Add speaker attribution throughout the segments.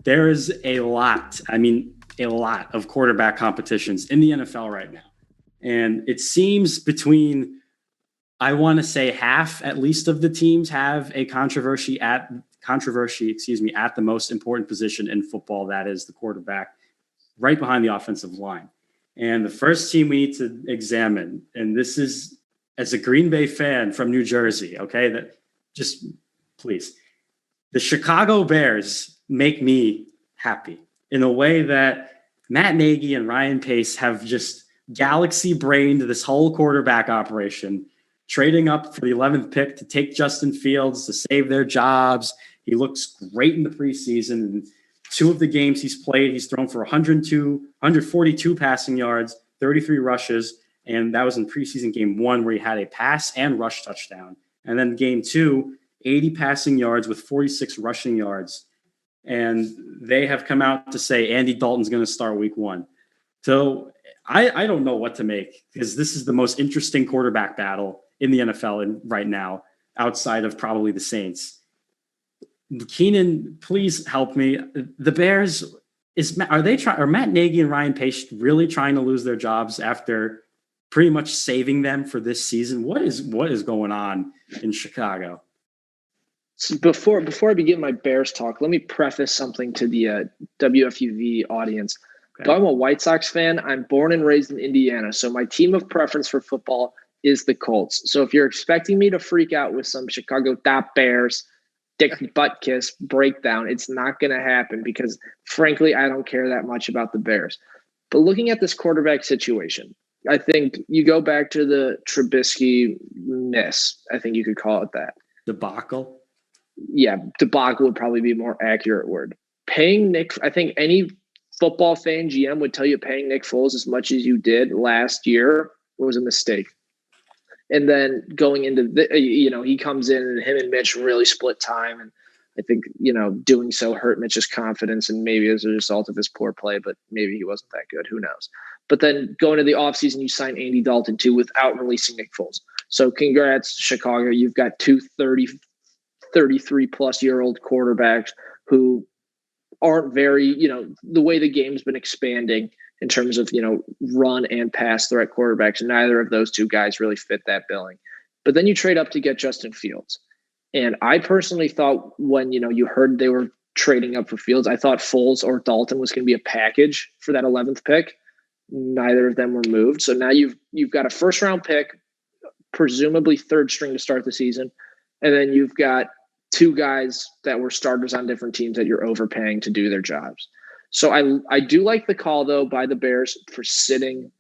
Speaker 1: there is a lot of quarterback competitions in the NFL right now. And it seems between, I want to say half at least of the teams have a controversy at the most important position in football. That is the quarterback, right behind the offensive line. And the first team we need to examine, and this is as a Green Bay fan from New Jersey, okay, that just please, the Chicago Bears make me happy in a way that Matt Nagy and Ryan Pace have just galaxy brained this whole quarterback operation, trading up for the 11th pick to take Justin Fields to save their jobs. He looks great in the preseason. And 2 of the games he's played, he's thrown for 142 passing yards, 33 rushes. And that was in preseason game 1 where he had a pass and rush touchdown. And then game 2, 80 passing yards with 46 rushing yards. And they have come out to say Andy Dalton's going to start week 1. So I don't know what to make, because this is the most interesting quarterback battle in the NFL right now, outside of probably the Saints. Keenan, please help me. The Bears, are Matt Nagy and Ryan Pace really trying to lose their jobs after pretty much saving them for this season? What is going on in Chicago?
Speaker 2: So before I begin my Bears talk, let me preface something to the WFUV audience. Okay. Though I'm a White Sox fan, I'm born and raised in Indiana, so my team of preference for football is the Colts. So if you're expecting me to freak out with some Chicago Bears dick butt kiss breakdown, it's not going to happen, because frankly, I don't care that much about the Bears. But looking at this quarterback situation, I think you go back to the Trubisky miss. I think you could call it that.
Speaker 1: Debacle?
Speaker 2: Yeah, debacle would probably be a more accurate word. I think any football fan GM would tell you paying Nick Foles as much as you did last year was a mistake. And then going into he comes in and him and Mitch really split time. And I think, doing so hurt Mitch's confidence, and maybe as a result of his poor play, but maybe he wasn't that good. Who knows? But then going to the offseason, you sign Andy Dalton too without releasing Nick Foles. So congrats, Chicago. You've got 33-plus-year-old quarterbacks who aren't very, the way the game's been expanding in terms of, run and pass threat quarterbacks. Neither of those 2 guys really fit that billing. But then you trade up to get Justin Fields. And I personally thought when, you heard they were trading up for Fields, I thought Foles or Dalton was going to be a package for that 11th pick. Neither of them were moved. So now you've got a first-round pick, presumably 3rd string to start the season. And then you've got 2 guys that were starters on different teams that you're overpaying to do their jobs. So I do like the call, though, by the Bears for sitting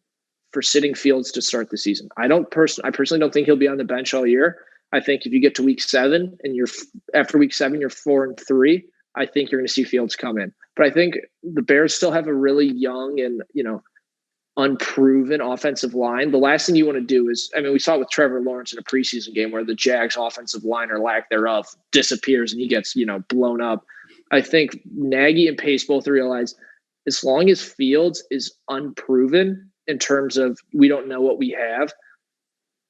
Speaker 2: Fields to start the season. I personally don't think he'll be on the bench all year. I think if you get to week 7 and after week 7 you're 4-3, I think you're going to see Fields come in. But I think the Bears still have a really young and unproven offensive line. The last thing you want to do is, we saw it with Trevor Lawrence in a preseason game where the Jags offensive line, or lack thereof, disappears and he gets, blown up. I think Nagy and Pace both realize as long as Fields is unproven in terms of we don't know what we have,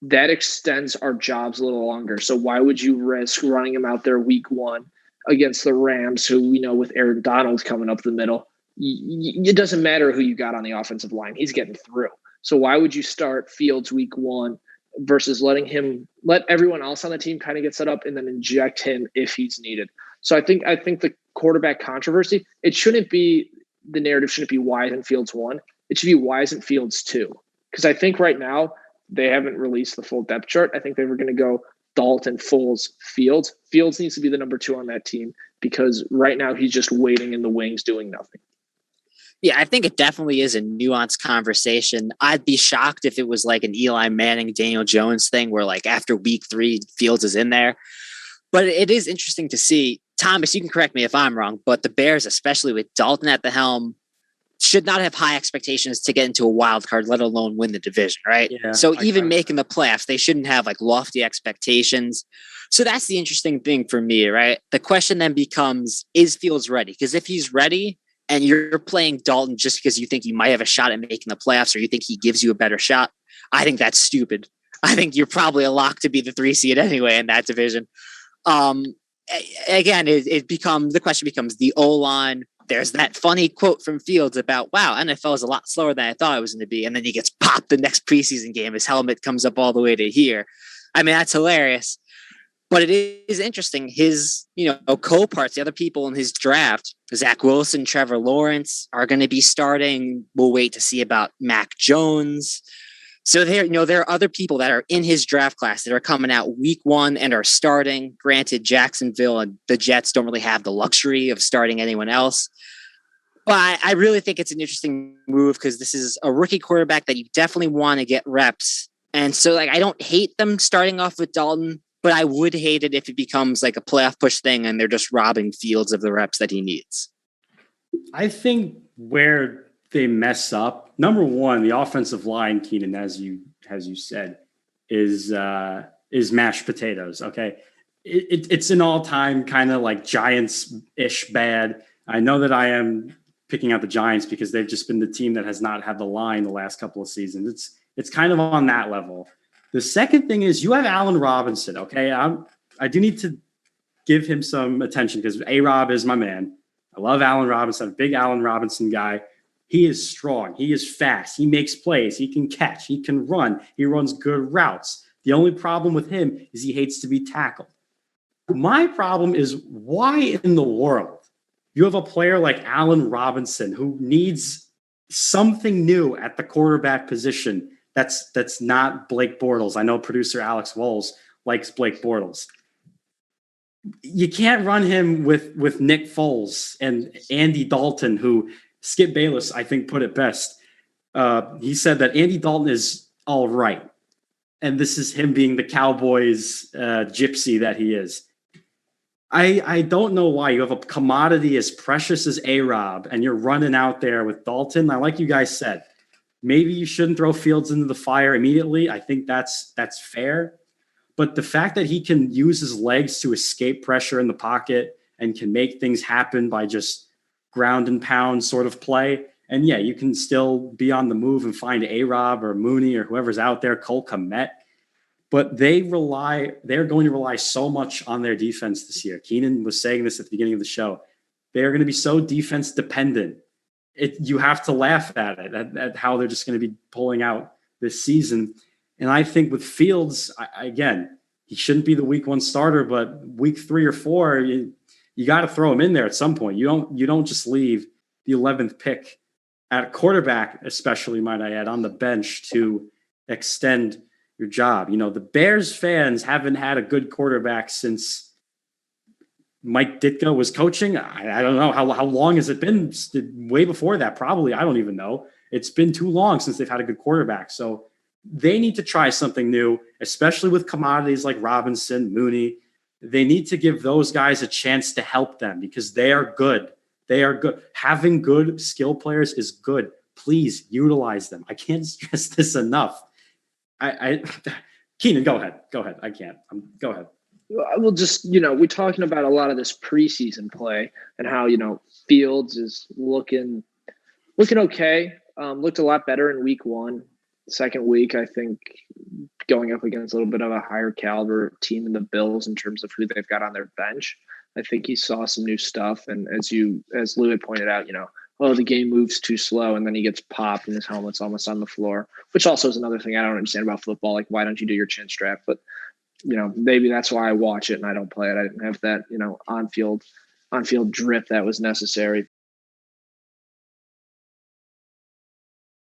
Speaker 2: that extends our jobs a little longer. So why would you risk running him out there week 1 against the Rams, who we know with Aaron Donald coming up the middle, it doesn't matter who you got on the offensive line. He's getting through. So why would you start Fields week 1 versus let everyone else on the team kind of get set up and then inject him if he's needed? So I think the quarterback controversy, the narrative shouldn't be why isn't Fields 1? It should be why isn't Fields 2? Because I think right now they haven't released the full depth chart. I think they were going to go Dalton, Foles, Fields. Fields needs to be the number 2 on that team, because right now he's just waiting in the wings doing nothing.
Speaker 3: Yeah, I think it definitely is a nuanced conversation. I'd be shocked if it was like an Eli Manning, Daniel Jones thing where like after week 3, Fields is in there. But it is interesting to see. Thomas, you can correct me if I'm wrong, but the Bears, especially with Dalton at the helm, should not have high expectations to get into a wild card, let alone win the division, right? Yeah, so even making the playoffs, they shouldn't have like lofty expectations. So that's the interesting thing for me, right? The question then becomes, is Fields ready? Because if he's ready and you're playing Dalton just because you think you might have a shot at making the playoffs or you think he gives you a better shot, I think that's stupid. I think you're probably a lock to be the 3 seed anyway in that division. Again, the question becomes the O-line there's that funny quote from Fields about, wow, NFL is a lot slower than I thought it was going to be. And then he gets popped the next preseason game. His helmet comes up all the way to here. I mean, that's hilarious. But it is interesting. His, co-parts, the other people in his draft, Zach Wilson, Trevor Lawrence, are going to be starting. We'll wait to see about Mac Jones. So there are other people that are in his draft class that are coming out week 1 and are starting. Granted, Jacksonville and the Jets don't really have the luxury of starting anyone else. But I really think it's an interesting move because this is a rookie quarterback that you definitely want to get reps. And so I don't hate them starting off with Dalton, but I would hate it if it becomes like a playoff push thing and they're just robbing Fields of the reps that he needs.
Speaker 1: I think where they mess up, number one, the offensive line, Keenan, as you said, is mashed potatoes. Okay, it's an all-time kind of like Giants-ish bad. I know that I am picking out the Giants because they've just been the team that has not had the line the last couple of seasons. It's kind of on that level. The second thing is you have Allen Robinson. Okay, I do need to give him some attention because A-Rob is my man. I love Allen Robinson. I'm a big Allen Robinson guy. He is strong. He is fast. He makes plays. He can catch. He can run. He runs good routes. The only problem with him is he hates to be tackled. My problem is why in the world you have a player like Allen Robinson who needs something new at the quarterback position that's not Blake Bortles. I know producer Alex Walls likes Blake Bortles. You can't run him with Nick Foles and Andy Dalton, who Skip Bayless, I think, put it best. He said that Andy Dalton is all right. And this is him being the Cowboys gypsy that he is. I don't know why you have a commodity as precious as A-Rob and you're running out there with Dalton. I like you guys said, maybe you shouldn't throw Fields into the fire immediately. I think that's fair. But the fact that he can use his legs to escape pressure in the pocket and can make things happen by just ground and pound sort of play. And yeah, you can still be on the move and find A-Rob or Mooney or whoever's out there, Cole Kmet. But they're going to rely so much on their defense this year. Keenan was saying this at the beginning of the show. They're going to be so defense dependent. You have to laugh at it, at how they're just going to be pulling out this season. And I think with Fields, again, he shouldn't be the week 1 starter, but week 3 or 4, you got to throw him in there at some point. You don't just leave the 11th pick at quarterback, especially, might I add, on the bench to extend your job. The Bears fans haven't had a good quarterback since Mike Ditka was coaching. I don't know how long has it been? Way before that, probably. I don't even know. It's been too long since they've had a good quarterback. So they need to try something new, especially with commodities like Robinson, Mooney. They need to give those guys a chance to help them because they are good. They are good. Having good skill players is good. Please utilize them. I can't stress this enough. Keenan, go ahead. I can't. Go ahead.
Speaker 2: Well, just, we're talking about a lot of this preseason play and how, Fields is looking okay. Looked a lot better in week 1. Second week, I think going up against a little bit of a higher caliber team in the Bills in terms of who they've got on their bench. I think he saw some new stuff. And as Lou had pointed out, the game moves too slow and then he gets popped and his helmet's almost on the floor, which also is another thing I don't understand about football. Like, why don't you do your chin strap? But, maybe that's why I watch it and I don't play it. I didn't have that, on-field drip that was necessary.